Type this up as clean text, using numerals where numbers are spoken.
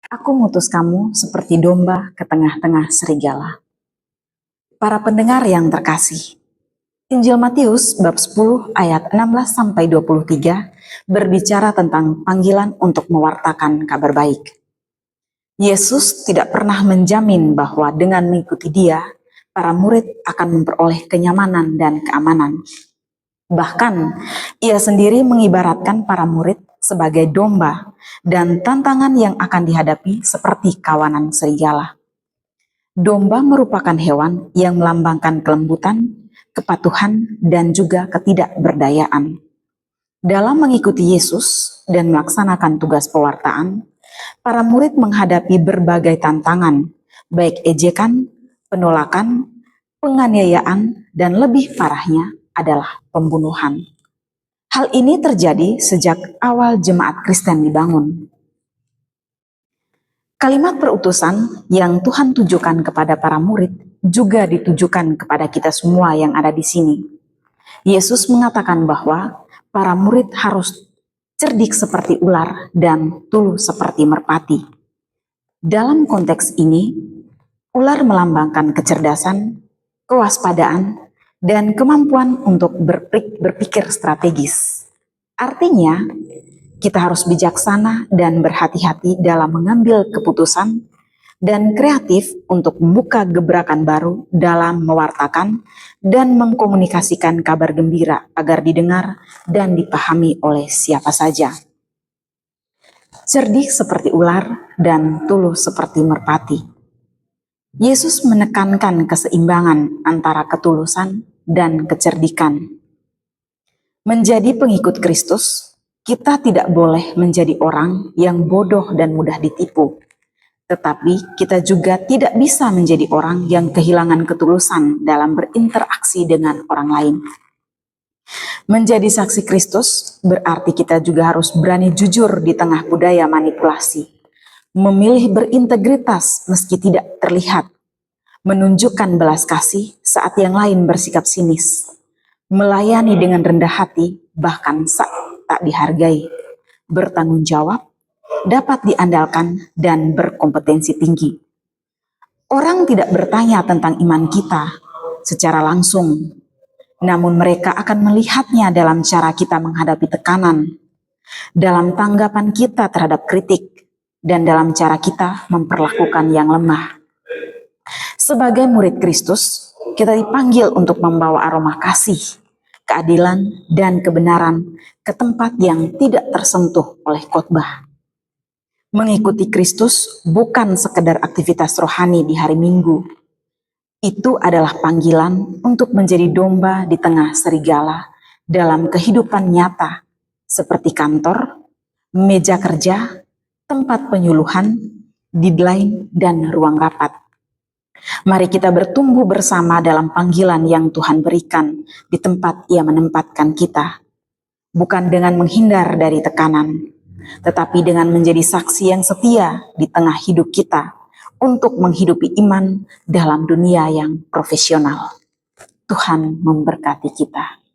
Aku ngutus kamu seperti domba ke tengah-tengah serigala. Para pendengar yang terkasih, Injil Matius bab 10 ayat 16-23 berbicara tentang panggilan untuk mewartakan kabar baik. Yesus tidak pernah menjamin bahwa dengan mengikuti Dia, para murid akan memperoleh kenyamanan dan keamanan. Bahkan, Ia sendiri mengibaratkan para murid sebagai domba dan tantangan yang akan dihadapi seperti kawanan serigala. Domba merupakan hewan yang melambangkan kelembutan, kepatuhan, dan juga ketidakberdayaan. Dalam mengikuti Yesus dan melaksanakan tugas pewartaan, para murid menghadapi berbagai tantangan, baik ejekan, penolakan, penganiayaan, dan lebih parahnya adalah pembunuhan. Hal ini terjadi sejak awal jemaat Kristen dibangun. Kalimat perutusan yang Tuhan tujukan kepada para murid juga ditujukan kepada kita semua yang ada di sini. Yesus mengatakan bahwa para murid harus cerdik seperti ular dan tulus seperti merpati. Dalam konteks ini, ular melambangkan kecerdasan, kewaspadaan, dan kemampuan untuk berpikir strategis. Artinya, kita harus bijaksana dan berhati-hati dalam mengambil keputusan dan kreatif untuk membuka gebrakan baru dalam mewartakan dan mengkomunikasikan kabar gembira agar didengar dan dipahami oleh siapa saja. Cerdik seperti ular dan tulus seperti merpati. Yesus menekankan keseimbangan antara ketulusan dan kecerdikan. Menjadi pengikut Kristus, kita tidak boleh menjadi orang yang bodoh dan mudah ditipu. Tetapi kita juga tidak bisa menjadi orang yang kehilangan ketulusan dalam berinteraksi dengan orang lain. Menjadi saksi Kristus berarti kita juga harus berani jujur di tengah budaya manipulasi. Memilih berintegritas meski tidak terlihat. Menunjukkan belas kasih saat yang lain bersikap sinis. Melayani dengan rendah hati bahkan saat tak dihargai. Bertanggung jawab, dapat diandalkan, dan berkompetensi tinggi. Orang tidak bertanya tentang iman kita secara langsung, namun mereka akan melihatnya dalam cara kita menghadapi tekanan, dalam tanggapan kita terhadap kritik, dan dalam cara kita memperlakukan yang lemah. Sebagai murid Kristus, kita dipanggil untuk membawa aroma kasih, keadilan, dan kebenaran ke tempat yang tidak tersentuh oleh khotbah. Mengikuti Kristus bukan sekedar aktivitas rohani di hari Minggu. Itu adalah panggilan untuk menjadi domba di tengah serigala dalam kehidupan nyata, seperti kantor, meja kerja, tempat penyuluhan, deadline, dan ruang rapat. Mari kita bertumbuh bersama dalam panggilan yang Tuhan berikan di tempat Ia menempatkan kita. Bukan dengan menghindar dari tekanan, tetapi dengan menjadi saksi yang setia di tengah hidup kita untuk menghidupi iman dalam dunia yang profesional. Tuhan memberkati kita.